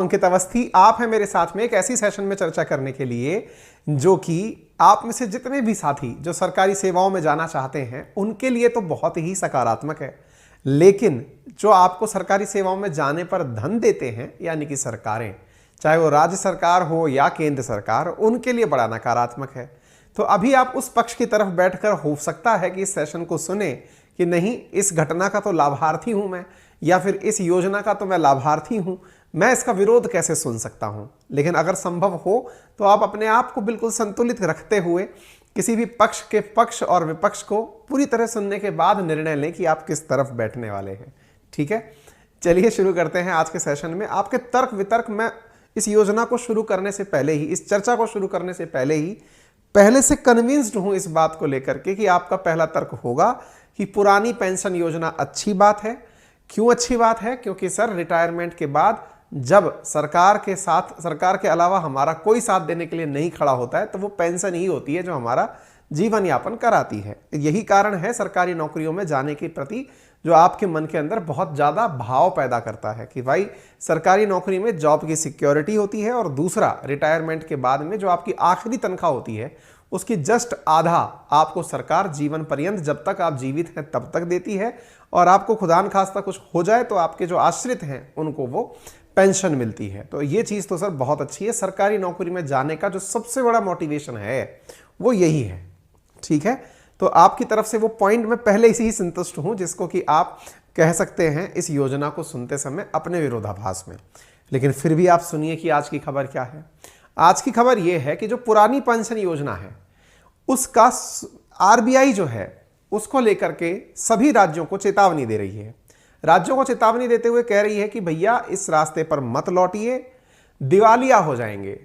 अंकित अवस्थी, आप हैं मेरे साथ में एक ऐसी सेशन में चर्चा करने के लिए जो कि आप में से जितने भी साथी जो सरकारी सेवाओं में जाना चाहते हैं उनके लिए तो बहुत ही सकारात्मक है, लेकिन जो आपको सरकारी सेवाओं में जाने पर धन देते हैं यानी कि सरकारें, चाहे वो राज्य सरकार हो या केंद्र सरकार, उनके लिए बड़ा नकारात्मक है। तो अभी आप उस पक्ष की तरफ बैठकर हो सकता है कि इस सेशन को सुने कि नहीं, इस घटना का तो लाभार्थी हूं मैं, या फिर इस योजना का तो मैं लाभार्थी हूं, मैं इसका विरोध कैसे सुन सकता हूं। लेकिन अगर संभव हो तो आप अपने आप को बिल्कुल संतुलित रखते हुए किसी भी पक्ष के पक्ष और विपक्ष को पूरी तरह सुनने के बाद निर्णय लें कि आप किस तरफ बैठने वाले हैं। ठीक है, चलिए शुरू करते हैं आज के सेशन में। आपके तर्क वितर्क मैं इस योजना को शुरू करने से पहले ही, इस चर्चा को शुरू करने से पहले से कन्विंस्ड हूं इस बात को लेकर के कि आपका पहला तर्क होगा कि पुरानी पेंशन योजना अच्छी बात है। क्यों अच्छी बात है? क्योंकि सर रिटायरमेंट के बाद जब सरकार के साथ, सरकार के अलावा हमारा कोई साथ देने के लिए नहीं खड़ा होता है, तो वो पेंशन ही होती है जो हमारा जीवन यापन कराती है। यही कारण है सरकारी नौकरियों में जाने के प्रति जो आपके मन के अंदर बहुत ज़्यादा भाव पैदा करता है कि भाई सरकारी नौकरी में जॉब की सिक्योरिटी होती है, और दूसरा रिटायरमेंट के बाद में जो आपकी आखिरी तनख्वाह होती है उसकी जस्ट आधा आपको सरकार जीवन पर्यंत, जब तक आप जीवित हैं तब तक देती है, और आपको खुदा न खास्ता कुछ हो जाए तो आपके जो आश्रित हैं उनको वो पेंशन मिलती है। तो ये चीज़ तो सर बहुत अच्छी है। सरकारी नौकरी में जाने का जो सबसे बड़ा मोटिवेशन है वो यही है। ठीक है, तो आपकी तरफ से वो पॉइंट मैं पहले से ही संतुष्ट हूं, जिसको कि आप कह सकते हैं इस योजना को सुनते समय अपने विरोधाभास में। लेकिन फिर भी आप सुनिए कि आज की खबर क्या है। आज की खबर यह है कि जो पुरानी पेंशन योजना है उसका आरबीआई जो है उसको लेकर के सभी राज्यों को चेतावनी दे रही है। राज्यों को चेतावनी देते हुए कह रही है कि भैया इस रास्ते पर मत लौटिए, दिवालिया हो जाएंगे।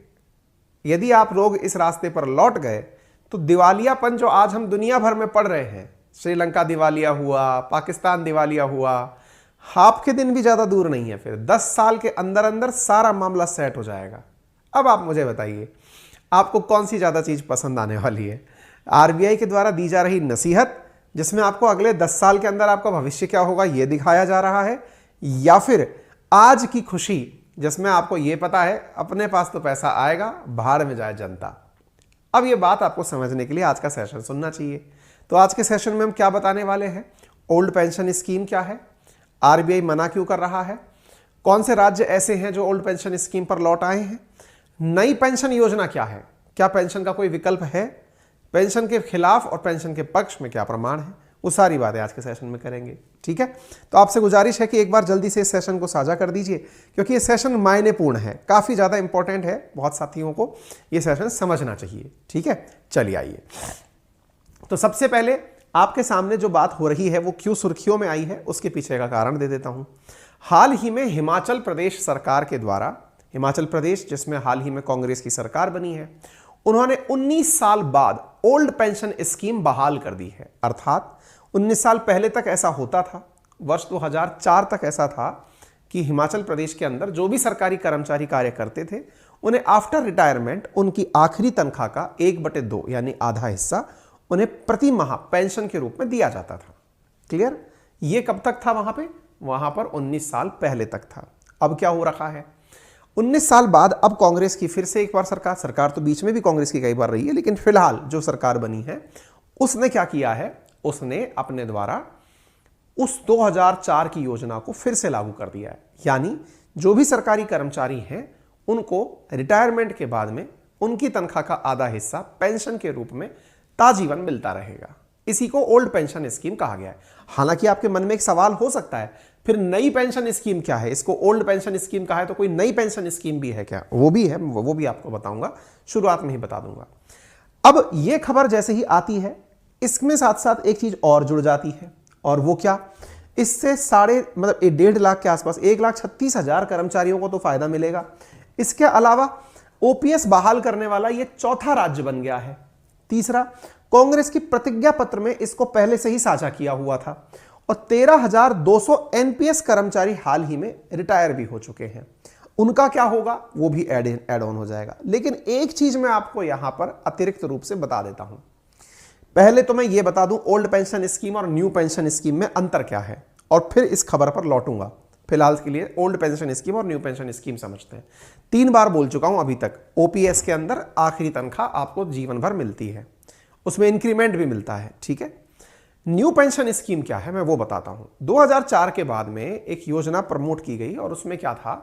यदि आप लोग इस रास्ते पर लौट गए तो दिवालियापन जो आज हम दुनिया भर में पढ़ रहे हैं, श्रीलंका दिवालिया हुआ, पाकिस्तान दिवालिया हुआ, आपके दिन भी ज्यादा दूर नहीं है। फिर 10 साल के अंदर अंदर सारा मामला सेट हो जाएगा। अब आप मुझे बताइए आपको कौन सी ज्यादा चीज पसंद आने वाली है? आरबीआई के द्वारा दी जा रही नसीहत जिसमें आपको अगले 10 साल के अंदर आपका भविष्य क्या होगा यह दिखाया जा रहा है, या फिर आज की खुशी जिसमें आपको यह पता है अपने पास तो पैसा आएगा, भाड़ में जाए जनता। अब यह बात आपको समझने के लिए आज का सेशन सुनना चाहिए। तो आज के सेशन में हम क्या बताने वाले हैं? ओल्ड पेंशन स्कीम क्या है, आरबीआई मना क्यों कर रहा है, कौन से राज्य ऐसे हैं जो ओल्ड पेंशन स्कीम पर लौट आए हैं, नई पेंशन योजना क्या है, क्या पेंशन का कोई विकल्प है, पेंशन के खिलाफ और पेंशन के पक्ष में क्या प्रमाण है, वो सारी बातें आज के सेशन में करेंगे। ठीक है, तो आपसे गुजारिश है कि एक बार जल्दी से इस सेशन को साझा कर दीजिए, क्योंकि ये सेशन मायनेपूर्ण है, काफी ज्यादा इंपॉर्टेंट है, बहुत साथियों को ये सेशन समझना चाहिए। ठीक है, चलिए आइए। तो सबसे पहले आपके सामने जो बात हो रही है वो क्यों सुर्खियों में आई है उसके पीछे का कारण दे देता हूं। हाल ही में हिमाचल प्रदेश सरकार के द्वारा, हिमाचल प्रदेश जिसमें हाल ही में कांग्रेस की सरकार बनी है, उन्होंने 19 साल बाद ओल्ड पेंशन स्कीम बहाल कर दी है। अर्थात 19 साल पहले तक ऐसा होता था, वर्ष 2004 तक ऐसा था कि हिमाचल प्रदेश के अंदर जो भी सरकारी कर्मचारी कार्य करते थे उन्हें आफ्टर रिटायरमेंट उनकी आखिरी तनख्वाह का 1/2 यानी आधा हिस्सा उन्हें प्रति माह पेंशन के रूप में दिया जाता था। क्लियर? ये कब तक था वहां पर 19 साल पहले तक था। अब क्या हो रखा है? 19 साल बाद अब कांग्रेस की फिर से एक बार सरकार तो बीच में भी कांग्रेस की कई बार रही है, लेकिन फिलहाल जो सरकार बनी है उसने क्या किया है, उसने अपने द्वारा उस 2004 की योजना को फिर से लागू कर दिया है। यानी जो भी सरकारी कर्मचारी हैं उनको रिटायरमेंट के बाद में उनकी तनख्वाह का आधा हिस्सा पेंशन के रूप में ताजीवन मिलता रहेगा। इसी को ओल्ड पेंशन स्कीम कहा गया है। हालांकि आपके मन में एक सवाल हो सकता है, फिर नई पेंशन स्कीम क्या है? इसको ओल्ड पेंशन स्कीम कहा है तो कोई नई पेंशन स्कीम भी है क्या? वो भी है, वो भी आपको बताऊंगा, शुरुआत में ही बता दूंगा। अब ये खबर जैसे ही आती है इसमें साथ साथ एक चीज और जुड़ जाती है, और वो क्या? इससे 1.5 लाख के आसपास 1,36,000 कर्मचारियों को तो फायदा मिलेगा। इसके अलावा ओपीएस बहाल करने वाला ये चौथा राज्य बन गया है। तीसरा, कांग्रेस की प्रतिज्ञा पत्र में इसको पहले से ही साझा किया हुआ था, और 13,200 एनपीएस कर्मचारी हाल ही में रिटायर भी हो चुके हैं। उनका क्या होगा? वो भी एड ऑन हो जाएगा। लेकिन एक चीज मैं आपको यहां पर अतिरिक्त रूप से बता देता हूं। पहले तो मैं ये बता दूं ओल्ड पेंशन स्कीम और न्यू पेंशन स्कीम में अंतर क्या है, और फिर इस खबर पर लौटूंगा। फिलहाल के लिए ओल्ड पेंशन स्कीम और न्यू पेंशन स्कीम समझते हैं। 3 बार बोल चुका हूं अभी तक, ओपीएस के अंदर आखिरी तनख्वाह आपको जीवन भर मिलती है, उसमें इंक्रीमेंट भी मिलता है, ठीक है। न्यू पेंशन स्कीम क्या है मैं वो बताता हूं। 2004 के बाद में एक योजना प्रमोट की गई और उसमें क्या था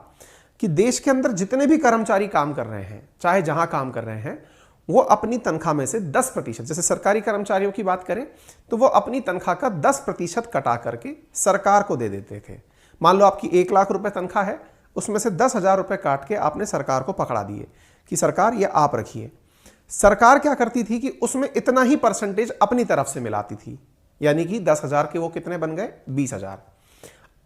कि देश के अंदर जितने भी कर्मचारी काम कर रहे हैं, चाहे जहां काम कर रहे हैं, वो अपनी तनख्वाह में से 10%, जैसे सरकारी कर्मचारियों की बात करें तो वो अपनी तनख्वाह का 10% कटा करके सरकार को दे देते थे। मान लो आपकी 1 लाख रुपए तनख्वाह है, उसमें से 10,000 रुपए काट के आपने सरकार को पकड़ा दिए कि सरकार ये आप रखिए। सरकार क्या करती थी कि उसमें इतना ही परसेंटेज अपनी तरफ से मिलाती थी, यानी कि 10,000 के वो कितने बन गए, 20,000।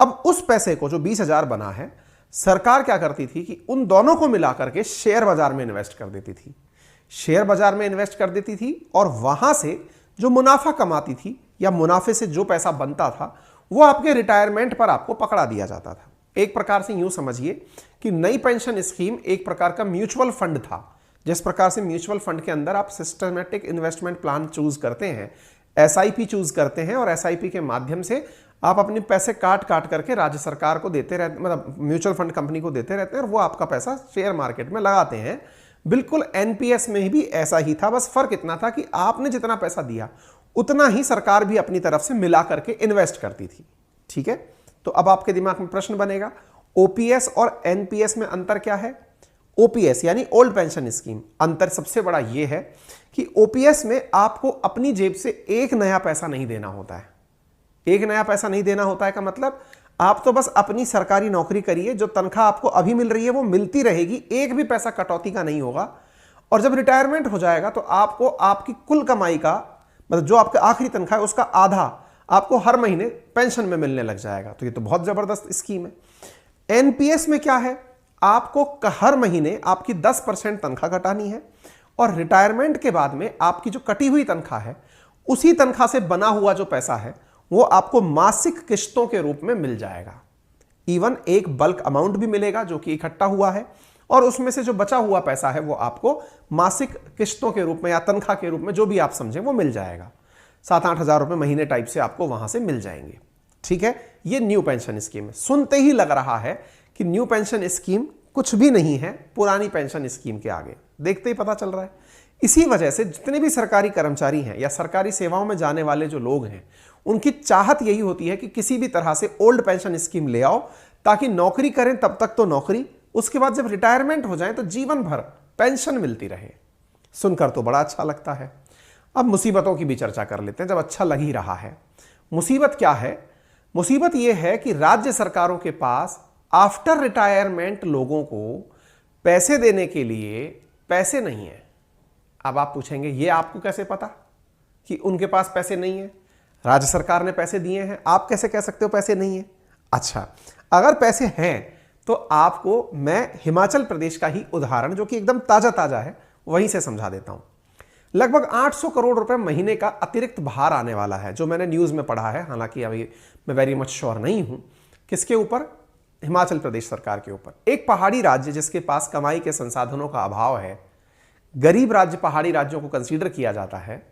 अब उस पैसे को जो 20,000 बना है, सरकार क्या करती थी कि उन दोनों को मिलाकर के शेयर बाजार में इन्वेस्ट कर देती थी। शेयर बाजार में इन्वेस्ट कर देती थी और वहां से जो मुनाफा कमाती थी या मुनाफे से जो पैसा बनता था वो आपके रिटायरमेंट पर आपको पकड़ा दिया जाता था। एक प्रकार से यूं समझिए कि नई पेंशन स्कीम एक प्रकार का म्यूचुअल फंड था। जिस प्रकार से म्यूचुअल फंड के अंदर आप सिस्टमैटिक इन्वेस्टमेंट प्लान चूज करते हैं, एसआईपी चूज करते हैं और एसआईपी के माध्यम से आप अपने पैसे काट काट करके राज्य सरकार को देते रहते, मतलब म्यूचुअल फंड कंपनी को देते रहते हैं और वो आपका पैसा शेयर मार्केट में लगाते हैं। बिल्कुल एनपीएस में भी ऐसा ही था, बस फर्क इतना था कि आपने जितना पैसा दिया उतना ही सरकार भी अपनी तरफ से मिला करके इन्वेस्ट करती थी, ठीक है। तो अब आपके दिमाग में प्रश्न बनेगा, ओपीएस और एनपीएस में अंतर क्या है। ओपीएस यानी ओल्ड पेंशन स्कीम, अंतर सबसे बड़ा यह है कि ओपीएस में आपको अपनी जेब से एक नया पैसा नहीं देना होता है। एक नया पैसा नहीं देना होता है का मतलब आप तो बस अपनी सरकारी नौकरी करिए, जो तनख्वाह आपको अभी मिल रही है वो मिलती रहेगी, एक भी पैसा कटौती का नहीं होगा। और जब रिटायरमेंट हो जाएगा तो आपको आपकी कुल कमाई का, मतलब जो आपका आखिरी तनख्वाह है उसका आधा आपको हर महीने पेंशन में मिलने लग जाएगा। तो ये तो बहुत जबरदस्त स्कीम है। एनपीएस में क्या है, आपको हर महीने आपकी 10% तनख्वाह घटानी है और रिटायरमेंट के बाद में आपकी जो कटी हुई तनख्वाह है उसी तनख्वाह से बना हुआ जो पैसा है वो आपको मासिक किश्तों के रूप में मिल जाएगा। इवन एक बल्क अमाउंट भी मिलेगा जो कि इकट्ठा हुआ है और उसमें से जो बचा हुआ पैसा है वो आपको मासिक किश्तों के रूप में या तनख्वाह के रूप में, जो भी आप समझें, वो मिल जाएगा। 7-8 हज़ार रुपए महीने टाइप से आपको वहां से मिल जाएंगे, ठीक है। ये न्यू पेंशन स्कीम है। सुनते ही लग रहा है कि न्यू पेंशन स्कीम कुछ भी नहीं है पुरानी पेंशन स्कीम के आगे, देखते ही पता चल रहा है। इसी वजह से जितने भी सरकारी कर्मचारी हैं या सरकारी सेवाओं में जाने वाले जो लोग हैं, उनकी चाहत यही होती है कि किसी भी तरह से ओल्ड पेंशन स्कीम ले आओ ताकि नौकरी करें तब तक तो नौकरी, उसके बाद जब रिटायरमेंट हो जाए तो जीवन भर पेंशन मिलती रहे। सुनकर तो बड़ा अच्छा लगता है। अब मुसीबतों की भी चर्चा कर लेते हैं, जब अच्छा लग ही रहा है। मुसीबत क्या है? मुसीबत यह है कि राज्य सरकारों के पास आफ्टर रिटायरमेंट लोगों को पैसे देने के लिए पैसे नहीं है। अब आप पूछेंगे ये आपको कैसे पता कि उनके पास पैसे नहीं है? राज्य सरकार ने पैसे दिए हैं, आप कैसे कह सकते हो पैसे नहीं है? अच्छा, अगर पैसे हैं तो आपको मैं हिमाचल प्रदेश का ही उदाहरण, जो कि एकदम ताजा ताजा है, वहीं से समझा देता हूं। लगभग 800 करोड़ रुपए महीने का अतिरिक्त भार आने वाला है, जो मैंने न्यूज में पढ़ा है। हालांकि अभी मैं वेरी मच श्योर नहीं हूं किसके ऊपर, हिमाचल प्रदेश सरकार के ऊपर। एक पहाड़ी राज्य जिसके पास कमाई के संसाधनों का अभाव है, गरीब राज्य पहाड़ी राज्यों को कंसीडर किया जाता है।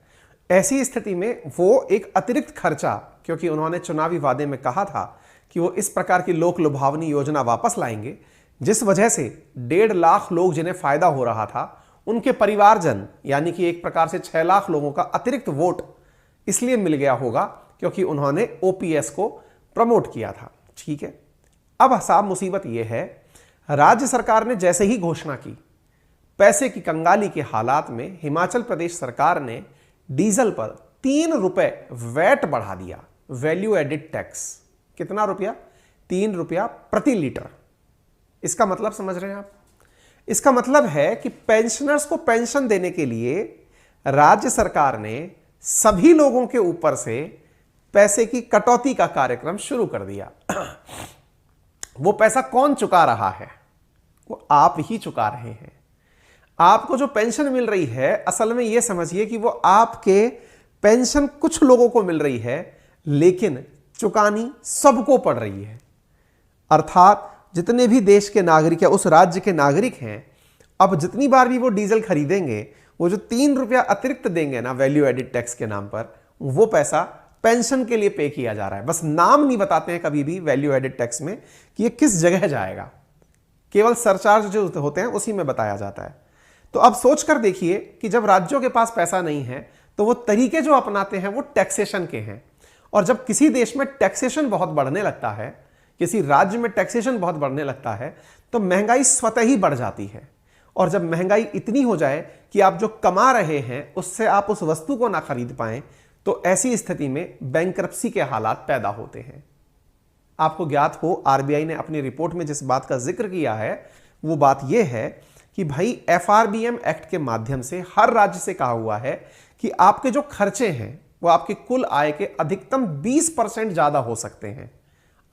ऐसी स्थिति में वो एक अतिरिक्त खर्चा, क्योंकि उन्होंने चुनावी वादे में कहा था कि वो इस प्रकार की लोक लुभावनी योजना वापस लाएंगे, जिस वजह से 1.5 लाख लोग जिन्हें फायदा हो रहा था, उनके परिवारजन यानी कि एक प्रकार से 6 लाख लोगों का अतिरिक्त वोट इसलिए मिल गया होगा क्योंकि उन्होंने ओपीएस को प्रमोट किया था, ठीक है। अब साहब मुसीबत यह है, राज्य सरकार ने जैसे ही घोषणा की, पैसे की कंगाली के हालात में हिमाचल प्रदेश सरकार ने डीजल पर 3 रुपए वैट बढ़ा दिया, वैल्यू एडिड टैक्स। कितना रुपया? 3 रुपया प्रति लीटर। इसका मतलब समझ रहे हैं आप? इसका मतलब है कि पेंशनर्स को पेंशन देने के लिए राज्य सरकार ने सभी लोगों के ऊपर से पैसे की कटौती का कार्यक्रम शुरू कर दिया। वो पैसा कौन चुका रहा है? वो आप ही चुका रहे हैं। आपको जो पेंशन मिल रही है, असल में यह समझिए कि वो आपके पेंशन कुछ लोगों को मिल रही है, लेकिन चुकानी सबको पड़ रही है। अर्थात जितने भी देश के नागरिक या उस राज्य के नागरिक हैं, अब जितनी बार भी वो डीजल खरीदेंगे, वो जो 3 रुपया अतिरिक्त देंगे ना वैल्यू एडिड टैक्स के नाम पर, वो पैसा पेंशन के लिए पे किया जा रहा है। बस नाम नहीं बताते हैं कभी भी वैल्यू एडेड टैक्स में कि ये किस जगह जाएगा, केवल सरचार्ज जो होते हैं उसी में बताया जाता है। तो अब सोच कर देखिए कि जब राज्यों के पास पैसा नहीं है तो वो तरीके जो अपनाते हैं वो टैक्सेशन के हैं। और जब किसी देश में टैक्सेशन बहुत बढ़ने लगता है, किसी राज्य में टैक्सेशन बहुत बढ़ने लगता है, तो महंगाई स्वतः ही बढ़ जाती है। और जब महंगाई इतनी हो जाए कि आप जो कमा रहे हैं उससे आप उस वस्तु को ना खरीद पाएं, तो ऐसी स्थिति में बैंकरप्सी के हालात पैदा होते हैं। आपको ज्ञात हो, आरबीआई ने अपनी रिपोर्ट में जिस बात का जिक्र किया है वो बात यह है कि भाई एफआरबीएम एक्ट के माध्यम से हर राज्य से कहा हुआ है कि आपके जो खर्चे हैं वो आपकी कुल आय के अधिकतम 20% ज्यादा हो सकते हैं।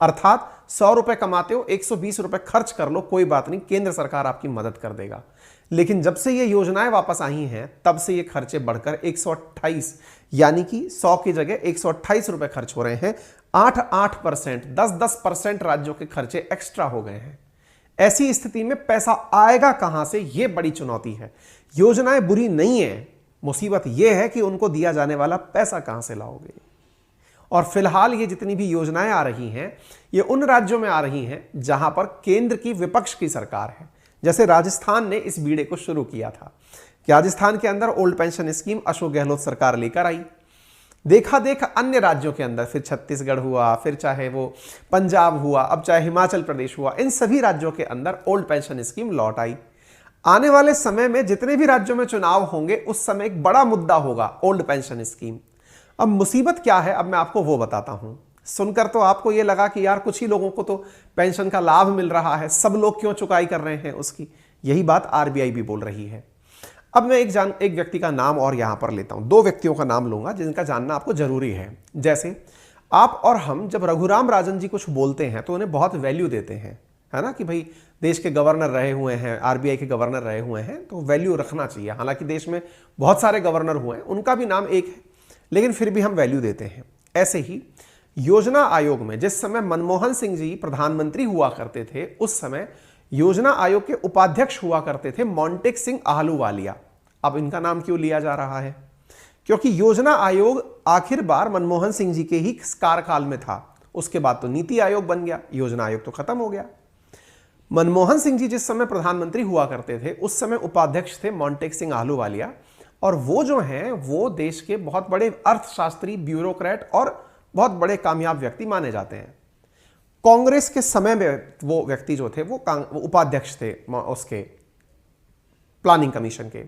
अर्थात 100 रुपए कमाते हो, 120 रुपए खर्च कर लो, कोई बात नहीं, केंद्र सरकार आपकी मदद कर देगा। लेकिन जब से ये योजनाएं वापस आई हैं तब से ये खर्चे बढ़कर 128, यानी कि 100 की जगह 128 रुपए खर्च हो रहे हैं। 8% 10% राज्यों के खर्चे एक्स्ट्रा हो गए हैं। ऐसी स्थिति में पैसा आएगा कहां से, यह बड़ी चुनौती है। योजनाएं बुरी नहीं है, मुसीबत यह है कि उनको दिया जाने वाला पैसा कहां से लाओगे। और फिलहाल ये जितनी भी योजनाएं आ रही हैं ये उन राज्यों में आ रही हैं जहां पर केंद्र की विपक्ष की सरकार है। जैसे राजस्थान ने इस बीड़े को शुरू किया था कि राजस्थान के अंदर old pension scheme Ashok Gehlot सरकार लेकर आई। देखा देख अन्य राज्यों के अंदर, फिर छत्तीसगढ़ हुआ, फिर चाहे वो पंजाब हुआ, अब चाहे हिमाचल प्रदेश हुआ, इन सभी राज्यों के अंदर ओल्ड पेंशन स्कीम लौट आई। आने वाले समय में जितने भी राज्यों में चुनाव होंगे उस समय एक बड़ा मुद्दा होगा ओल्ड पेंशन स्कीम। अब मुसीबत क्या है, अब मैं आपको वो बताता हूं। सुनकर तो आपको ये लगा कि यार कुछ ही लोगों को तो पेंशन का लाभ मिल रहा है, सब लोग क्यों चुकाई कर रहे हैं उसकी। यही बात आरबीआई भी बोल रही है। अब मैं एक व्यक्ति का नाम और यहां पर लेता हूं, 2 व्यक्तियों का नाम लूंगा जिनका जानना आपको जरूरी है। जैसे आप और हम जब रघुराम राजन जी कुछ बोलते हैं तो उन्हें बहुत वैल्यू देते हैं, है ना, कि भाई देश के गवर्नर रहे हुए हैं, आरबीआई के गवर्नर रहे हुए हैं, तो वैल्यू रखना चाहिए। हालांकि देश में बहुत सारे गवर्नर हुए हैं, उनका भी नाम एक है, लेकिन फिर भी हम वैल्यू देते हैं। ऐसे ही योजना आयोग में जिस समय मनमोहन सिंह जी प्रधानमंत्री हुआ करते थे, उस समय योजना आयोग के उपाध्यक्ष हुआ करते थे मोंटेक सिंह आहलूवालिया। अब इनका नाम क्यों लिया जा रहा है? क्योंकि योजना आयोग आखिर बार मनमोहन सिंह जी के ही कार्यकाल में था। उसके बाद तो नीति आयोग बन गया, योजना आयोग तो खत्म हो गया। मनमोहन सिंह जी जिस समय प्रधानमंत्री हुआ करते थे उस समय उपाध्यक्ष थे मोंटेक सिंह आहलूवालिया, और वो जो हैं वो देश के बहुत बड़े अर्थशास्त्री, ब्यूरोक्रेट और बहुत बड़े कामयाब व्यक्ति माने जाते हैं। कांग्रेस के समय में वो व्यक्ति जो थे वो उपाध्यक्ष थे उसके प्लानिंग कमीशन के।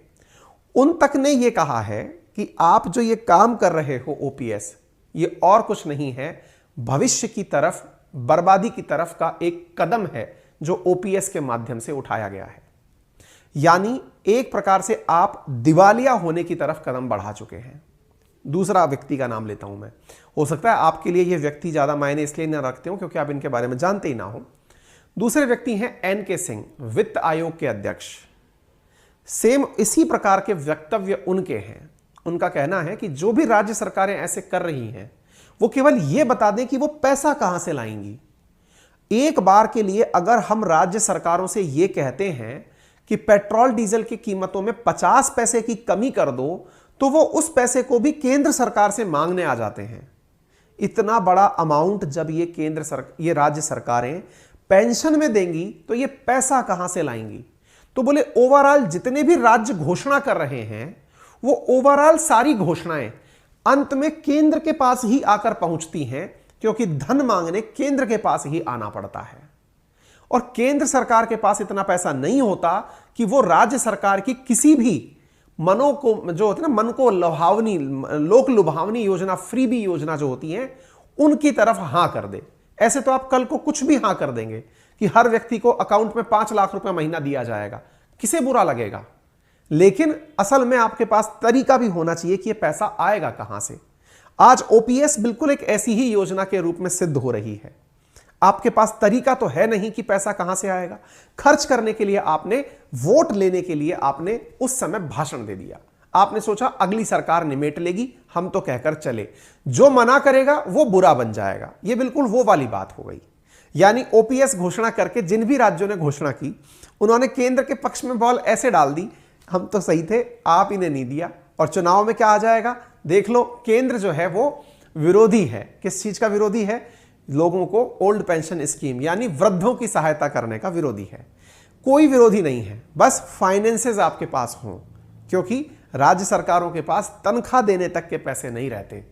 उन तक ने ये कहा है कि आप जो ये काम कर रहे हो ओपीएस, ये और कुछ नहीं है, भविष्य की तरफ, बर्बादी की तरफ का एक कदम है जो ओपीएस के माध्यम से उठाया गया है। यानी एक प्रकार से आप दिवालिया होने की तरफ कदम बढ़ा चुके हैं। दूसरा व्यक्ति का नाम लेता हूं मैं, हो सकता है आपके लिए ये व्यक्ति ज्यादा मायने इसलिए न रखते हो क्योंकि आप इनके बारे में जानते ही ना हो। दूसरे व्यक्ति हैं एनके सिंह, वित्त आयोग के अध्यक्ष। सेम इसी प्रकार के वक्तव्य उनके हैं। उनका कहना है कि जो भी राज्य सरकारें ऐसे कर रही हैं वो केवल यह बता दें कि वो पैसा कहां से लाएंगी। एक बार के लिए अगर हम राज्य सरकारों से यह कहते हैं कि पेट्रोल डीजल की कीमतों में 50 पैसे की कमी कर दो, तो वो उस पैसे को भी केंद्र सरकार से मांगने आ जाते हैं। इतना बड़ा अमाउंट जब ये राज्य सरकारें पेंशन में देंगी तो ये पैसा कहां से लाएंगी? तो बोले ओवरऑल जितने भी राज्य घोषणा कर रहे हैं वो ओवरऑल सारी घोषणाएं अंत में केंद्र के पास ही आकर पहुंचती हैं, क्योंकि धन मांगने केंद्र के पास ही आना पड़ता है। और केंद्र सरकार के पास इतना पैसा नहीं होता कि वो राज्य सरकार की किसी भी मनो को जो होती है ना, मन को लुभावनी, लोक लुभावनी योजना, फ्रीबी योजना जो होती है उनकी तरफ हां कर दे। ऐसे तो आप कल को कुछ भी हां कर देंगे कि हर व्यक्ति को अकाउंट में 5 लाख रुपए महीना दिया जाएगा, किसे बुरा लगेगा? लेकिन असल में आपके पास तरीका भी होना चाहिए कि यह पैसा आएगा कहां से। आज ओपीएस बिल्कुल एक ऐसी ही योजना के रूप में सिद्ध हो रही है। आपके पास तरीका तो है नहीं कि पैसा कहां से आएगा। खर्च करने के लिए आपने, वोट लेने के लिए आपने उस समय भाषण दे दिया। आपने सोचा अगली सरकार निमेट लेगी, हम तो कहकर चले, जो मना करेगा वो बुरा बन जाएगा। ये बिल्कुल वो वाली बात हो गई। यानी ओपीएस घोषणा करके जिन भी राज्यों ने घोषणा की उन्होंने केंद्र के पक्ष में बॉल ऐसे डाल दी, हम तो सही थे, आप इन्हें नहीं दिया। और चुनाव में क्या आ जाएगा? देख लो, केंद्र जो है वो विरोधी है। किस चीज का विरोधी है? लोगों को ओल्ड पेंशन स्कीम यानी वृद्धों की सहायता करने का विरोधी है। कोई विरोधी नहीं है, बस फाइनेंसेस आपके पास हों, क्योंकि राज्य सरकारों के पास तनख्वाह देने तक के पैसे नहीं रहते।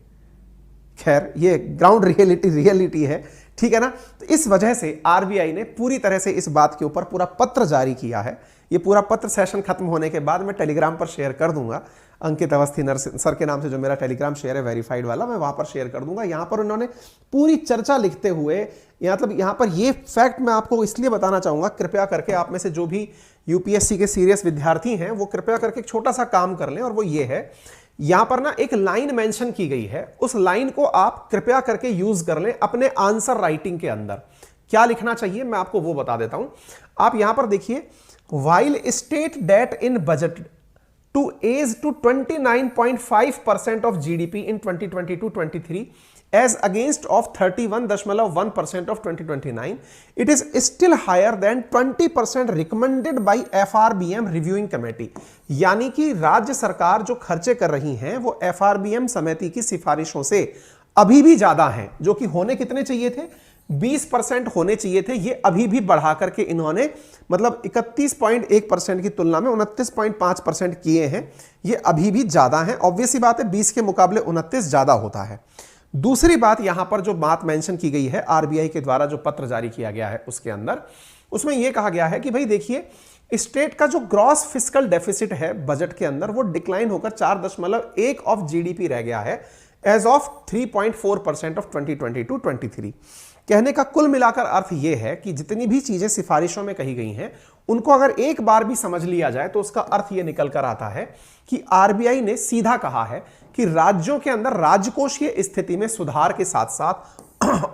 खैर, ये ग्राउंड रियलिटी है, ठीक है ना। तो इस वजह से आरबीआई ने पूरी तरह से इस बात के ऊपर पूरा पत्र जारी किया है। ये पूरा पत्र सेशन खत्म होने के बाद मैं टेलीग्राम पर शेयर कर दूंगा। अंकित अवस्थी सर के नाम से जो मेरा टेलीग्राम शेयर है वेरीफाइड वाला, मैं वहां पर शेयर कर दूंगा। यहां पर उन्होंने पूरी चर्चा लिखते हुए, मतलब यहां पर ये फैक्ट मैं आपको इसलिए बताना चाहूंगा, कृपया करके आप में से जो भी यूपीएससी के सीरियस विद्यार्थी हैं वो कृपया करके एक छोटा सा काम कर लें, और वो ये है, यहां पर ना एक लाइन मेंशन की गई है, उस लाइन को आप कृपया करके यूज कर लें अपने आंसर राइटिंग के अंदर। क्या लिखना चाहिए मैं आपको वो बता देता हूं। आप यहां पर देखिए, while state debt in budget to ease to 29.5% of GDP in 2022-23 as against of 31.1% of 2029, it is still higher than 20% recommended by FRBM reviewing committee। यानी कि राज्य सरकार जो खर्चे कर रही हैं वो FRBM समिति की सिफारिशों से अभी भी ज्यादा हैं, जो कि होने कितने चाहिए थे? 20% होने चाहिए थे। ये अभी भी बढ़ा करके इन्होंने मतलब 31.1% की तुलना में 29.5% किए हैं। ये अभी भी ज्यादा है। ऑब्वियस सी बात है, 20 के मुकाबले 29 ज्यादा होता है। दूसरी बात, यहां पर जो बात मेंशन की गई है आरबीआई के द्वारा जो पत्र जारी किया गया है उसके अंदर, उसमें यह कहा गया है कि भाई देखिए, स्टेट का जो ग्रॉस फिस्कल डेफिसिट है बजट के अंदर वो डिक्लाइन होकर 4.1 ऑफ जीडीपी रह गया है एज ऑफ 3.4% ऑफ 2022-23। कहने का कुल मिलाकर अर्थ यह है कि जितनी भी चीजें सिफारिशों में कही गई हैं उनको अगर एक बार भी समझ लिया जाए तो उसका अर्थ यह निकल कर आता है कि आरबीआई ने सीधा कहा है कि राज्यों के अंदर राजकोषीय स्थिति में सुधार के साथ साथ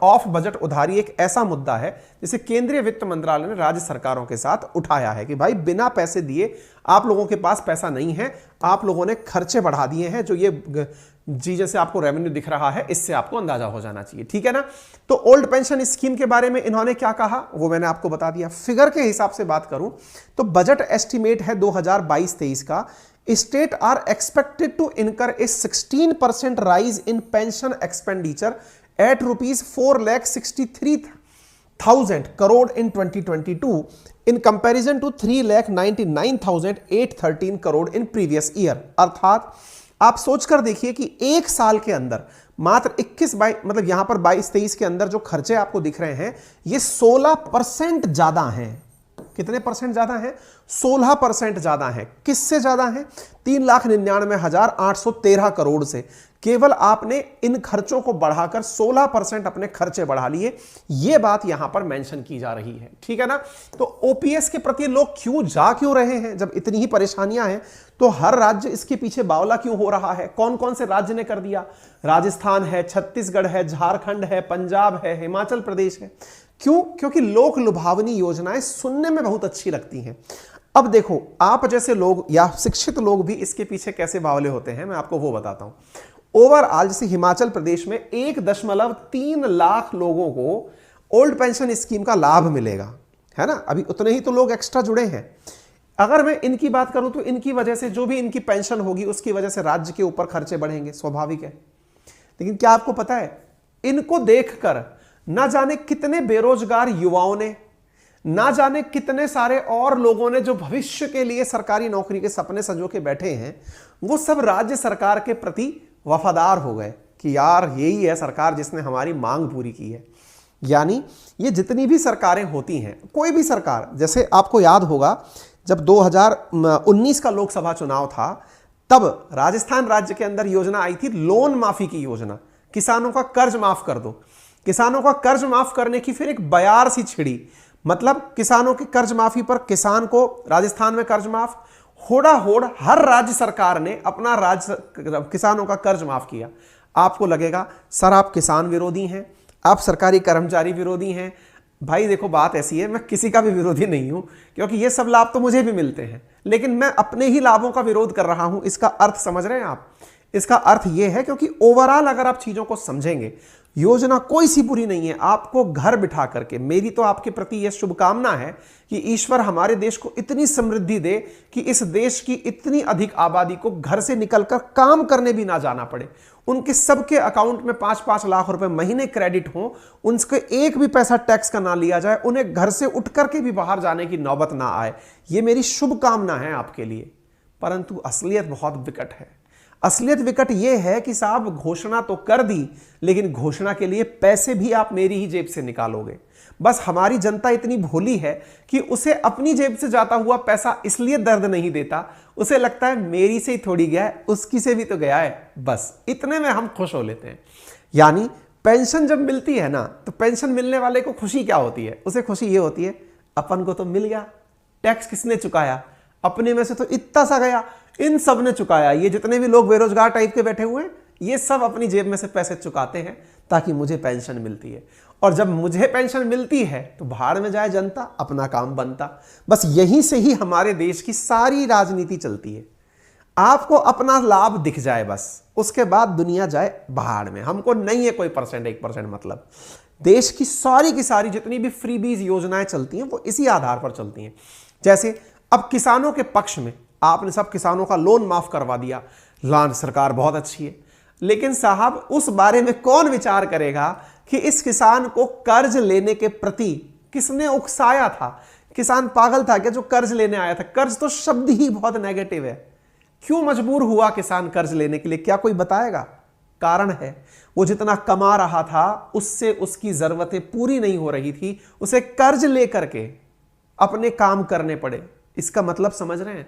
ऑफ बजट उधारी एक ऐसा मुद्दा है जिसे केंद्रीय वित्त मंत्रालय ने राज्य सरकारों के साथ उठाया है कि भाई बिना पैसे दिए आप लोगों के पास पैसा नहीं है, आप लोगों ने खर्चे बढ़ा दिए हैं। जो ये चीजें से आपको रेवेन्यू दिख रहा है इससे आपको अंदाजा हो जाना चाहिए, ठीक है ना। तो ओल्ड पेंशन स्कीम के बारे में इन्होंने क्या कहा वो मैंने आपको बता दिया। फिगर के हिसाब से बात करूं तो बजट एस्टिमेट है 2022-23 का, state are expected to incur a 16% rise in pension expenditure at rupees 4,63,000 crore in 2022 in comparison to 3,99,813 crore in previous year। अर्थात आप सोचकर देखिए कि एक साल के अंदर मात्र 21 मतलब यहां पर 22-23 के अंदर जो खर्चे आपको दिख रहे हैं ये 16% ज्यादा हैं। कितने परसेंट ज्यादा है? 16% ज्यादा है। किससे ज्यादा है? 3,99,813 करोड़ से। केवल आपने इन खर्चों को बढ़ाकर 16% अपने खर्चे बढ़ा लिए, यह बात यहां पर मेंशन की जा रही है, ठीक है ना। तो ओपीएस के प्रति लोग क्यों रहे हैं जब इतनी ही परेशानियां हैं? तो हर राज्य इसके पीछे बावला क्यों हो रहा है? कौन कौन से राज्य ने कर दिया? राजस्थान है, छत्तीसगढ़ है, झारखंड है, पंजाब है, हिमाचल प्रदेश है। क्यों? क्योंकि लोक लुभावनी योजनाएं सुनने में बहुत अच्छी लगती हैं। अब देखो, आप जैसे लोग या शिक्षित लोग भी इसके पीछे कैसे बावले होते हैं मैं आपको वो बताता हूं। ओवरऑल जैसे हिमाचल प्रदेश में 1.3 लाख लोगों को ओल्ड पेंशन स्कीम का लाभ मिलेगा, है ना। अभी उतने ही तो लोग एक्स्ट्रा जुड़े हैं। अगर मैं इनकी बात करूं तो इनकी वजह से जो भी इनकी पेंशन होगी उसकी वजह से राज्य के ऊपर खर्चे बढ़ेंगे, स्वाभाविक है। लेकिन क्या आपको पता है, इनको देखकर ना जाने कितने बेरोजगार युवाओं ने, ना जाने कितने सारे और लोगों ने जो भविष्य के लिए सरकारी नौकरी के सपने संजो के बैठे हैं, वो सब राज्य सरकार के प्रति वफादार हो गए कि यार यही है सरकार जिसने हमारी मांग पूरी की है। यानी ये जितनी भी सरकारें होती हैं, कोई भी सरकार, जैसे आपको याद होगा जब 2019 का लोकसभा चुनाव था तब राजस्थान राज्य के अंदर योजना आई थी लोन माफी की योजना, किसानों का कर्ज माफ कर दो। किसानों का कर्ज माफ करने की फिर एक बयार सी छिड़ी, मतलब किसानों की कर्ज माफी पर किसान को राजस्थान में कर्ज माफ, होड़ा होड़ हर राज्य सरकार ने अपना किसानों का कर्ज माफ किया। आपको लगेगा सर आप किसान विरोधी हैं, आप सरकारी कर्मचारी विरोधी हैं। भाई देखो बात ऐसी है, मैं किसी का भी विरोधी नहीं हूं, क्योंकि ये सब लाभ तो मुझे भी मिलते हैं, लेकिन मैं अपने ही लाभों का विरोध कर रहा हूं। इसका अर्थ समझ रहे हैं आप? इसका अर्थ यह है क्योंकि ओवरऑल अगर आप चीजों को समझेंगे, योजना कोई सी बुरी नहीं है। आपको घर बिठा करके, मेरी तो आपके प्रति यह शुभकामना है कि ईश्वर हमारे देश को इतनी समृद्धि दे कि इस देश की इतनी अधिक आबादी को घर से निकलकर काम करने भी ना जाना पड़े। उनके सबके अकाउंट में 5-5 लाख रुपए महीने क्रेडिट हो, उनके एक भी पैसा टैक्स का ना लिया जाए, उन्हें घर से उठ करके भी बाहर जाने की नौबत ना आए। ये मेरी शुभकामना है आपके लिए। परंतु असलियत बहुत विकट है। असलियत विकट यह है कि साहब घोषणा तो कर दी, लेकिन घोषणा के लिए पैसे भी आप मेरी ही जेब से निकालोगे। बस हमारी जनता इतनी भोली है कि उसे अपनी जेब से जाता हुआ पैसा इसलिए दर्द नहीं देता, उसे लगता है मेरी से ही थोड़ी गया है, उसकी से भी तो गया है, बस इतने में हम खुश हो लेते हैं। यानी पेंशन जब मिलती है ना, तो पेंशन मिलने वाले को खुशी क्या होती है? उसे खुशी ये होती है अपन को तो मिल गया, टैक्स किसने चुकाया? अपने में से तो इतना सा गया, इन सब ने चुकाया। ये जितने भी लोग बेरोजगार टाइप के बैठे हुए हैं, ये सब अपनी जेब में से पैसे चुकाते हैं ताकि मुझे पेंशन मिलती है। और जब मुझे पेंशन मिलती है तो भाड़ में जाए जनता, अपना काम बनता। बस यहीं से ही हमारे देश की सारी राजनीति चलती है। आपको अपना लाभ दिख जाए बस, उसके बाद दुनिया जाए भाड़ में। हमको नहीं है कोई 1% मतलब। देश की सारी जितनी भी फ्रीबीज योजनाएं चलती हैं वो इसी आधार पर चलती हैं। जैसे अब किसानों के पक्ष में आपने सब किसानों का लोन माफ करवा दिया, लान सरकार बहुत अच्छी है। लेकिन साहब उस बारे में कौन विचार करेगा कि इस किसान को कर्ज लेने के प्रति किसने उकसाया था? किसान पागल था क्या जो कर्ज लेने आया था? कर्ज तो शब्द ही बहुत नेगेटिव है। क्यों मजबूर हुआ किसान कर्ज लेने के लिए? क्या कोई बताएगा? कारण है वो जितना कमा रहा था उससे उसकी जरूरतें पूरी नहीं हो रही थी, उसे कर्ज लेकर के अपने काम करने पड़े। इसका मतलब समझ रहे हैं?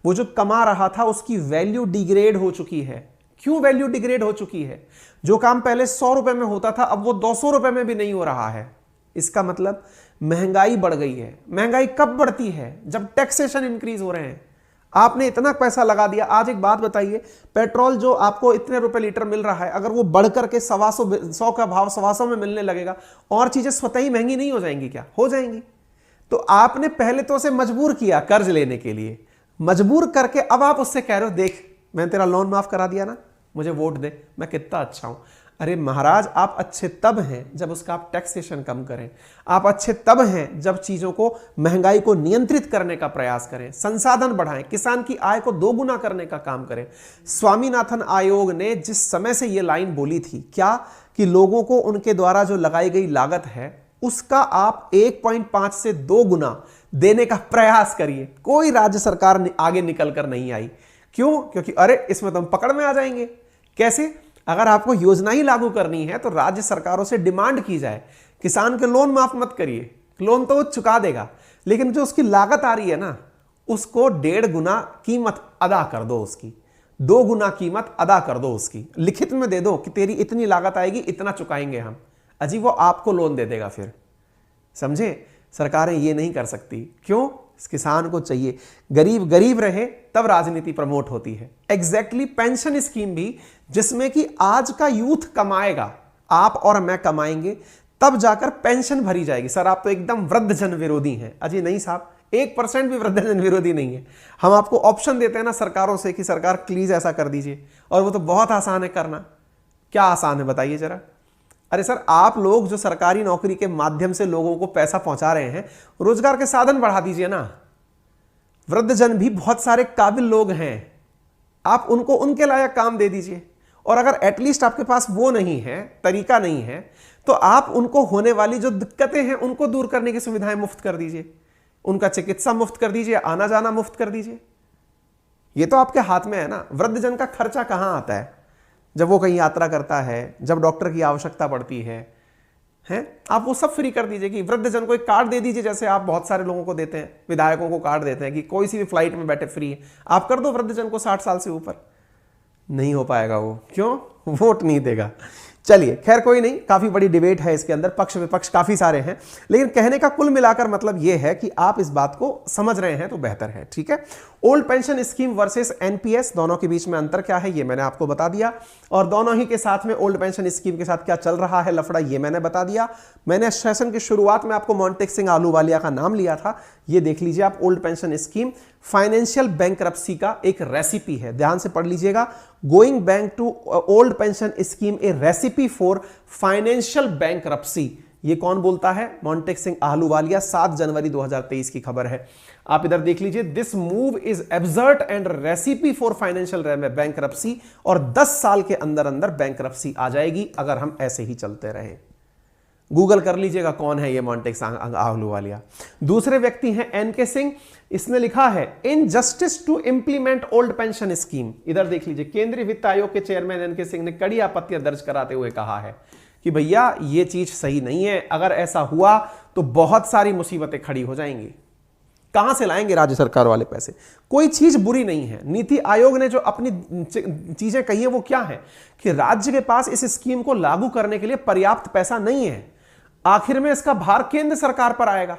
वो जो कमा रहा था उसकी वैल्यू डिग्रेड हो चुकी है। क्यों वैल्यू डिग्रेड हो चुकी है? जो काम पहले 100 रुपए में होता था अब वो 200 रुपए में भी नहीं हो रहा है। इसका मतलब महंगाई बढ़ गई है। महंगाई कब बढ़ती है? जब टैक्सेशन इंक्रीज हो रहे हैं। आपने इतना पैसा लगा दिया। आज एक बात बताइए, पेट्रोल जो आपको इतने रुपए लीटर मिल रहा है, अगर वो बढ़कर के 100 का भाव 125 में मिलने लगेगा, और चीजें स्वतः ही महंगी नहीं हो जाएंगी क्या? हो जाएंगी। तो आपने पहले तो उसे मजबूर किया कर्ज लेने के लिए, मजबूर करके अब आप उससे कह रहे हो देख मैंने तेरा लोन माफ करा दिया ना, मुझे वोट दे, मैं कितना अच्छा हूं। अरे महाराज, आप अच्छे तब हैं जब उसका आप टैक्सेशन कम करें। आप अच्छे तब हैं जब चीजों को, महंगाई को नियंत्रित करने का प्रयास करें, संसाधन बढ़ाएं, किसान की आय को दोगुना करने का काम करें। स्वामीनाथन आयोग ने जिस समय से यह लाइन बोली थी, क्या कि लोगों को उनके द्वारा जो लगाई गई लागत है उसका आप 1.5 से 2 गुना देने का प्रयास करिए। कोई राज्य सरकार आगे निकल कर नहीं आई। क्यों? क्योंकि अरे इसमें तो हम पकड़ में आ जाएंगे। कैसे? अगर आपको योजना ही लागू करनी है तो राज्य सरकारों से डिमांड की जाए, किसान के लोन माफ मत करिए, लोन तो वो चुका देगा, लेकिन जो उसकी लागत आ रही है ना उसको 1.5 गुना कीमत अदा कर दो, उसकी 2 गुना कीमत अदा कर दो, उसकी लिखित में दे दो कि तेरी इतनी लागत आएगी, इतना चुकाएंगे हम। अजी वो आपको लोन दे देगा फिर। समझे? सरकारें ये नहीं कर सकती। क्यों? इस किसान को चाहिए गरीब गरीब रहे, तब राजनीति प्रमोट होती है। एग्जैक्टली पेंशन स्कीम भी, जिसमें कि आज का यूथ कमाएगा, आप और मैं कमाएंगे, तब जाकर पेंशन भरी जाएगी। सर आप तो एकदम वृद्धजन विरोधी हैं। अजी नहीं साहब, 1% भी वृद्धजन विरोधी नहीं है। हम आपको ऑप्शन देते हैं ना सरकारों से कि सरकार प्लीज ऐसा कर दीजिए, और वो तो बहुत आसान है करना। क्या आसान है बताइए जरा? अरे सर, आप लोग जो सरकारी नौकरी के माध्यम से लोगों को पैसा पहुंचा रहे हैं, रोजगार के साधन बढ़ा दीजिए ना। वृद्धजन भी बहुत सारे काबिल लोग हैं, आप उनको उनके लायक काम दे दीजिए। और अगर एटलीस्ट आपके पास वो नहीं है, तरीका नहीं है, तो आप उनको होने वाली जो दिक्कतें हैं उनको दूर करने की सुविधाएं मुफ्त कर दीजिए। उनका चिकित्सा मुफ्त कर दीजिए, आना जाना मुफ्त कर दीजिए। ये तो आपके हाथ में है ना। वृद्धजन का खर्चा कहां आता है? जब वो कहीं यात्रा करता है, जब डॉक्टर की आवश्यकता पड़ती है, आप वो सब फ्री कर दीजिए। कि वृद्धजन को एक कार्ड दे दीजिए, जैसे आप बहुत सारे लोगों को देते हैं, विधायकों को कार्ड देते हैं कि कोई सी भी फ्लाइट में बैठे फ्री है। आप कर दो वृद्धजन को 60 साल से ऊपर। नहीं हो पाएगा वो। क्यों? वोट नहीं देगा। चलिए खैर कोई नहीं, काफी बड़ी डिबेट है इसके अंदर, पक्ष विपक्ष काफी सारे हैं, लेकिन कहने का कुल मिलाकर मतलब यह है कि आप इस बात को समझ रहे हैं तो बेहतर है। ठीक है, old pension scheme versus NPS, दोनों के बीच में अंतर क्या है ये मैंने आपको बता दिया, और दोनों ही के साथ में ओल्ड पेंशन स्कीम के साथ क्या चल रहा है लफड़ा ये मैंने बता दिया। मैंने सेशन की शुरुआत में आपको मोंटेक सिंह आलूवालिया का नाम लिया था, ये देख लीजिए आप। Old pension scheme financial bankruptcy का एक रेसिपी है, ध्यान से पढ़ लीजिएगा। Going back to old pension scheme a recipe recipe for financial bankruptcy. ये कौन बोलता है? मोंटेक सिंह आहलूवालिया, 7 जनवरी 2023 की खबर है। आप इधर देख लीजिए, this move is absurd and recipe for financial bankruptcy, और 10 साल के अंदर अंदर बैंकरप्सी आ जाएगी अगर हम ऐसे ही चलते रहे। गूगल कर लीजिएगा कौन है ये मोंटेक सिंह आहलूवालिया। दूसरे व्यक्ति हैं एनके सिंह, इसने लिखा है injustice to implement old pension scheme. इधर देख लीजिए, केंद्रीय वित्त आयोग के चेयरमैन एनके सिंह ने कड़ी आपत्ति दर्ज कराते हुए कहा है कि भैया ये चीज सही नहीं है, अगर ऐसा हुआ तो बहुत सारी मुसीबतें खड़ी हो जाएंगी। कहां से लाएंगे राज्य सरकार वाले पैसे? कोई चीज बुरी नहीं है। नीति आयोग ने जो अपनी चीजें कही है वो क्या है कि राज्य के पास इस स्कीम को लागू करने के लिए पर्याप्त पैसा नहीं है। आखिर में इसका भार केंद्र सरकार पर आएगा,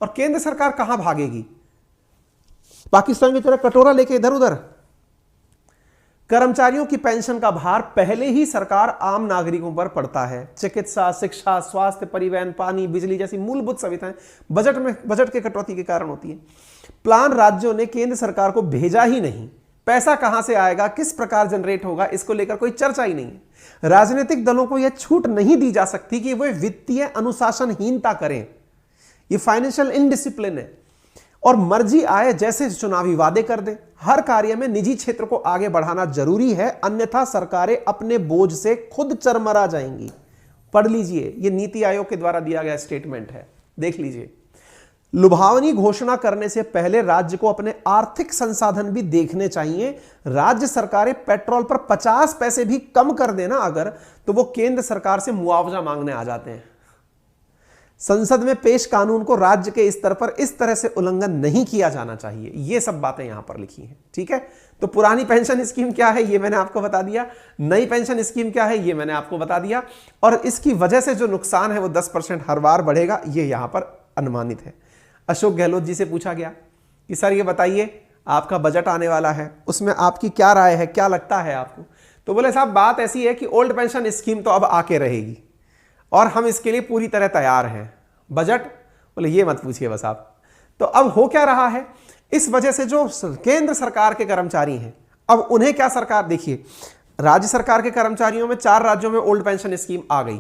और केंद्र सरकार कहां भागेगी? पाकिस्तान की तरह कटोरा लेके इधर उधर। कर्मचारियों की पेंशन का भार पहले ही सरकार आम नागरिकों पर पड़ता है। चिकित्सा, शिक्षा, स्वास्थ्य, परिवहन, पानी, बिजली जैसी मूलभूत सुविधाएं बजट के कटौती के कारण होती है। प्लान राज्यों ने केंद्र सरकार को भेजा ही नहीं। पैसा कहां से आएगा, किस प्रकार जनरेट होगा, इसको लेकर कोई चर्चा ही नहीं है। राजनीतिक दलों को यह छूट नहीं दी जा सकती कि वे वित्तीय अनुशासनहीनता करें। यह फाइनेंशियल इनडिसिप्लिन है, और मर्जी आए जैसे चुनावी वादे कर दें। हर कार्य में निजी क्षेत्र को आगे बढ़ाना जरूरी है, अन्यथा सरकारें अपने बोझ से खुद चरमरा जाएंगी। पढ़ लीजिए, यह नीति आयोग के द्वारा दिया गया स्टेटमेंट है, देख लीजिए। लुभावनी घोषणा करने से पहले राज्य को अपने आर्थिक संसाधन भी देखने चाहिए। राज्य सरकारें पेट्रोल पर 50 पैसे भी कम कर देना अगर, तो वो केंद्र सरकार से मुआवजा मांगने आ जाते हैं। संसद में पेश कानून को राज्य के स्तर पर इस तरह से उल्लंघन नहीं किया जाना चाहिए। ये सब बातें यहां पर लिखी हैं, ठीक है। तो पुरानी पेंशन स्कीम क्या है ये मैंने आपको बता दिया, नई पेंशन स्कीम क्या है ये मैंने आपको बता दिया, और इसकी वजह से जो नुकसान है वो 10% हर बार बढ़ेगा, ये यहां पर अनुमानित है। अशोक गहलोत जी से पूछा गया कि सर ये बताइए, आपका बजट आने वाला है, उसमें आपकी क्या राय है, क्या लगता है आपको? तो बोले साहब बात ऐसी है कि ओल्ड पेंशन स्कीम तो अब आके रहेगी और हम इसके लिए पूरी तरह तैयार हैं। बजट? बोले ये मत पूछिए बस आप। तो अब हो क्या रहा है, इस वजह से जो केंद्र सरकार के कर्मचारी हैं, अब उन्हें क्या सरकार, देखिए राज्य सरकार के कर्मचारियों में 4 राज्यों में ओल्ड पेंशन स्कीम आ गई।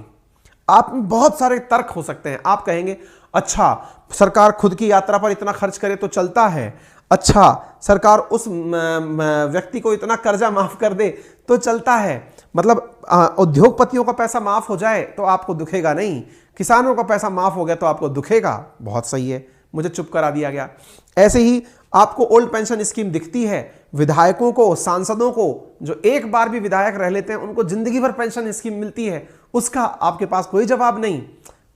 आप बहुत सारे तर्क हो सकते हैं। आप कहेंगे अच्छा सरकार खुद की यात्रा पर इतना खर्च करे तो चलता है, अच्छा सरकार उस व्यक्ति को इतना कर्जा माफ कर दे तो चलता है, मतलब उद्योगपतियों का पैसा माफ हो जाए तो आपको दुखेगा नहीं, किसानों का पैसा माफ हो गया तो आपको दुखेगा। बहुत सही है, मुझे चुप करा दिया गया। ऐसे ही आपको ओल्ड पेंशन स्कीम दिखती है, विधायकों को, सांसदों को जो एक बार भी विधायक रह लेते हैं उनको जिंदगी भर पेंशन स्कीम मिलती है, उसका आपके पास कोई जवाब नहीं।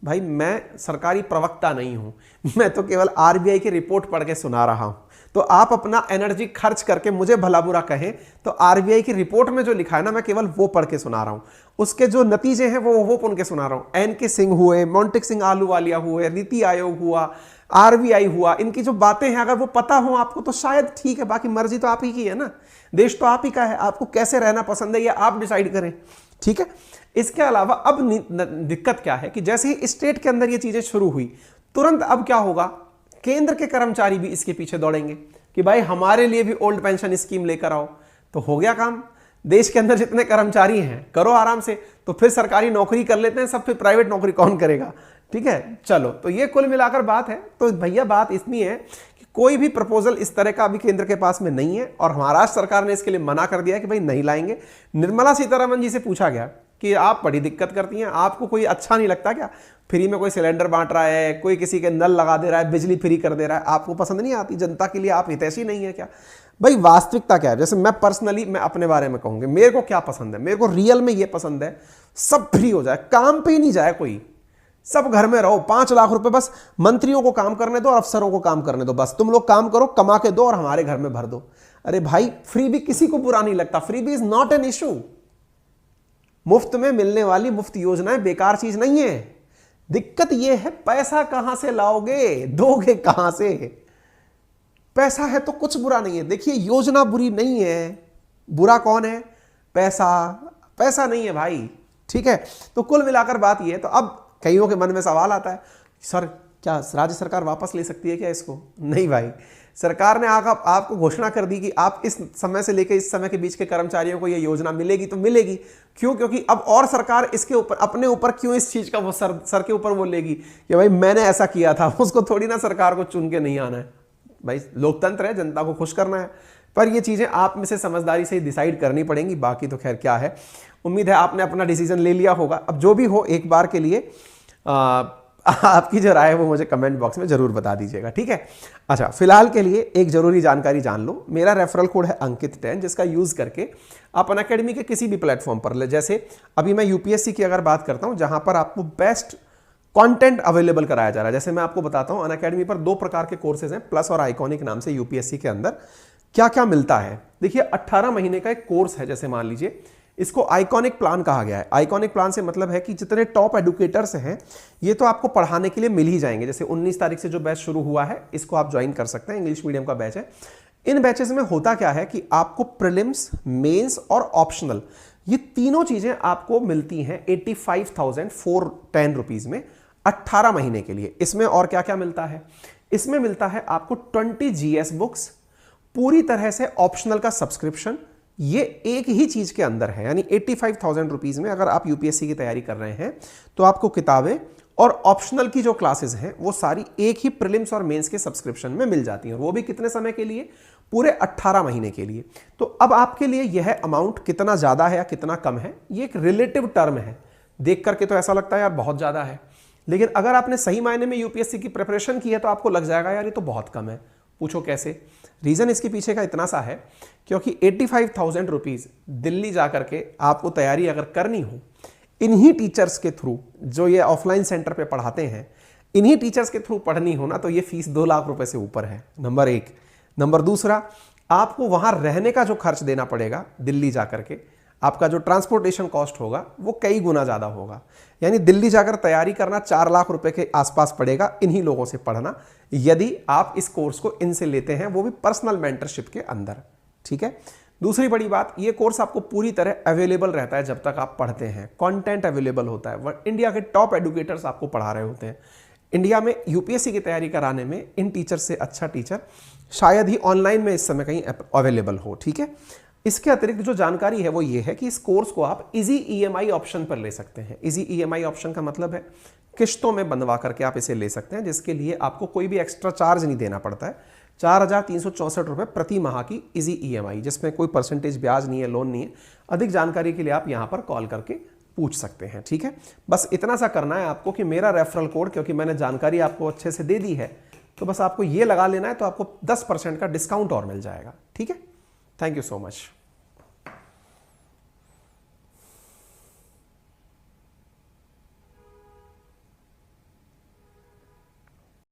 भाई मैं सरकारी प्रवक्ता नहीं हूं, मैं तो केवल आरबीआई की रिपोर्ट पढ़ के सुना रहा हूं। तो आप अपना एनर्जी खर्च करके मुझे भला बुरा कहें तो आरबीआई की रिपोर्ट में जो लिखा है ना, मैं केवल वो पढ़ के सुना रहा हूं, उसके जो नतीजे हैं वो पढ़ के सुना रहा हूं। एनके सिंह हुए, मोंटेक सिंह आहलूवालिया हुए, नीति आयोग हुआ, आरबीआई हुआ, इनकी जो बातें हैं अगर वो पता हो आपको तो शायद ठीक है, बाकी मर्जी तो आप ही की है ना, देश तो आप ही का है, आपको कैसे रहना पसंद है ये आप डिसाइड करें, ठीक है। इसके अलावा अब दिक्कत क्या है कि जैसे ही स्टेट के अंदर ये चीजें शुरू हुई, तुरंत अब क्या होगा, केंद्र के कर्मचारी भी इसके पीछे दौड़ेंगे कि भाई हमारे लिए भी ओल्ड पेंशन स्कीम लेकर आओ। तो हो गया काम, देश के अंदर जितने कर्मचारी हैं करो आराम से, तो फिर सरकारी नौकरी कर लेते हैं सब, फिर प्राइवेट नौकरी कौन करेगा, ठीक है। चलो, तो ये कुल मिलाकर बात है। तो भैया बात इतनी है कि कोई भी प्रपोजल इस तरह का अभी केंद्र के पास में नहीं है, और महाराष्ट्र सरकार ने इसके लिए मना कर दिया कि भाई नहीं लाएंगे। निर्मला सीतारमण जी से पूछा गया कि आप बड़ी दिक्कत करती हैं, आपको कोई अच्छा नहीं लगता क्या, फ्री में कोई सिलेंडर बांट रहा है, कोई किसी के नल लगा दे रहा है, बिजली फ्री कर दे रहा है, आपको पसंद नहीं आती, जनता के लिए आप हितैषी नहीं है क्या? भाई वास्तविकता क्या है, जैसे मैं पर्सनली मैं अपने बारे में कहूंगी, मेरे को क्या पसंद है, मेरे को रियल में ये पसंद है सब फ्री हो जाए, काम पे ही नहीं जाए कोई, सब घर में रहो, 5 लाख रुपए बस मंत्रियों को काम करने दो और अफसरों को काम करने दो, बस तुम लोग काम करो, कमा के दो और हमारे घर में भर दो। अरे भाई फ्री भी किसी को बुरा नहीं लगता, फ्री भी इज नॉट एन इशू। मुफ्त में मिलने वाली मुफ्त योजनाएं बेकार चीज नहीं है। दिक्कत यह है पैसा कहां से लाओगे, दोगे कहां से? पैसा है तो कुछ बुरा नहीं है। देखिए योजना बुरी नहीं है, बुरा कौन है? पैसा, पैसा नहीं है भाई, ठीक है। तो कुल मिलाकर बात यह है। तो अब कईयों के मन में सवाल आता है, सर क्या राज्य सरकार वापस ले सकती है क्या इसको? नहीं भाई, सरकार ने आपको घोषणा कर दी कि आप इस समय से लेकर इस समय के बीच के कर्मचारियों को यह योजना मिलेगी, तो मिलेगी। क्यों? क्योंकि अब और सरकार इसके ऊपर अपने ऊपर क्यों इस चीज का वो सर के ऊपर वो लेगी कि भाई मैंने ऐसा किया था। उसको थोड़ी ना सरकार को चुन के नहीं आना है भाई, लोकतंत्र है, जनता को खुश करना है। पर ये चीजें आप में से समझदारी से डिसाइड करनी पड़ेंगी। बाकी तो खैर क्या है, उम्मीद है आपने अपना डिसीजन ले लिया होगा। अब जो भी हो, एक बार के लिए आपकी जो राय है वो मुझे कमेंट बॉक्स में जरूर बता दीजिएगा, ठीक है। अच्छा, फिलहाल के लिए एक जरूरी जानकारी जान लो। मेरा रेफरल कोड है अंकित 10, जिसका यूज करके आप अनअकैडमी के किसी भी प्लेटफॉर्म पर ले, जैसे अभी मैं यूपीएससी की अगर बात करता हूं, जहां पर आपको बेस्ट कंटेंट अवेलेबल कराया जा रहा है। जैसे मैं आपको बताता हूं, अनअकैडमी पर 2 प्रकार के कोर्सेज हैं, प्लस और आइकॉनिक नाम से। यूपीएससी के अंदर क्या क्या मिलता है, देखिए 18 महीने का एक कोर्स है। जैसे मान लीजिए इसको आइकॉनिक प्लान कहा गया है। आइकॉनिक प्लान से मतलब है कि जितने टॉप एडुकेटर्स हैं ये तो आपको पढ़ाने के लिए मिल ही जाएंगे। जैसे 19 तारीख से जो बैच शुरू हुआ है, इसको आप ज्वाइन कर सकते हैं, इंग्लिश मीडियम का बैच है। इन बैचेस में होता क्या है कि आपको प्रीलिम्स, मेंस और ऑप्शनल, ये तीनों चीजें आपको मिलती हैं 85,410 रुपीज में 18 महीने के लिए। इसमें और क्या क्या मिलता है? इसमें मिलता है आपको 20 जीएस बुक्स, पूरी तरह से ऑप्शनल का सब्सक्रिप्शन। ये एक ही चीज के अंदर है, यानी 85,000 रुपीज में अगर आप यूपीएससी की तैयारी कर रहे हैं तो आपको किताबें और ऑप्शनल की जो क्लासेस हैं वो सारी एक ही प्रीलिम्स और मेंस के सब्सक्रिप्शन में मिल जाती हैं। वो भी कितने समय के लिए? पूरे 18 महीने के लिए। तो अब आपके लिए यह अमाउंट कितना ज्यादा है या कितना कम है, ये एक रिलेटिव टर्म है। देख करके तो ऐसा लगता है यार बहुत ज्यादा है, लेकिन अगर आपने सही मायने में यूपीएससी की प्रिपरेशन की है तो आपको लग जाएगा यार ये तो बहुत कम है। पूछो कैसे? रीजन इसके पीछे का इतना सा है क्योंकि 85,000 रुपीज दिल्ली जाकर के आपको तैयारी अगर करनी हो इन्हीं टीचर्स के थ्रू, जो ये ऑफलाइन सेंटर पे पढ़ाते हैं, इन्हीं टीचर्स के थ्रू पढ़नी हो ना, तो ये फीस 2 लाख रुपए से ऊपर है, नंबर 1। नंबर दूसरा, आपको वहां रहने का जो खर्च देना पड़ेगा दिल्ली जाकर के, आपका जो ट्रांसपोर्टेशन कॉस्ट होगा वो कई गुना ज्यादा होगा। यानी दिल्ली जाकर तैयारी करना 4 लाख रुपए के आसपास पड़ेगा इन्हीं लोगों से पढ़ना, यदि आप इस कोर्स को इनसे लेते हैं, वो भी पर्सनल मेंटरशिप के अंदर, ठीक है। दूसरी बड़ी बात, ये कोर्स आपको पूरी तरह अवेलेबल रहता है जब तक आप पढ़ते हैं। कंटेंट अवेलेबल होता है, इंडिया के टॉप एडुकेटर्स आपको पढ़ा रहे होते हैं। इंडिया में यूपीएससी की तैयारी कराने में इन टीचर से अच्छा टीचर शायद ही ऑनलाइन में इस समय कहीं अवेलेबल हो, ठीक है। इसके अतिरिक्त जो जानकारी है वो ये है कि इस कोर्स को आप इजी ईएमआई ऑप्शन पर ले सकते हैं। इजी ईएमआई ऑप्शन का मतलब है किश्तों में बनवा करके आप इसे ले सकते हैं, जिसके लिए आपको कोई भी एक्स्ट्रा चार्ज नहीं देना पड़ता है। 4,364 रुपये प्रति माह की इजी ईएमआई, जिसमें कोई परसेंटेज ब्याज नहीं है, लोन नहीं है। अधिक जानकारी के लिए आप यहाँ पर कॉल करके पूछ सकते हैं, ठीक है। बस इतना सा करना है आपको कि मेरा रेफरल कोड, क्योंकि मैंने जानकारी आपको अच्छे से दे दी है, तो बस आपको ये लगा लेना है, तो आपको 10% का डिस्काउंट और मिल जाएगा, ठीक है। Thank you so much.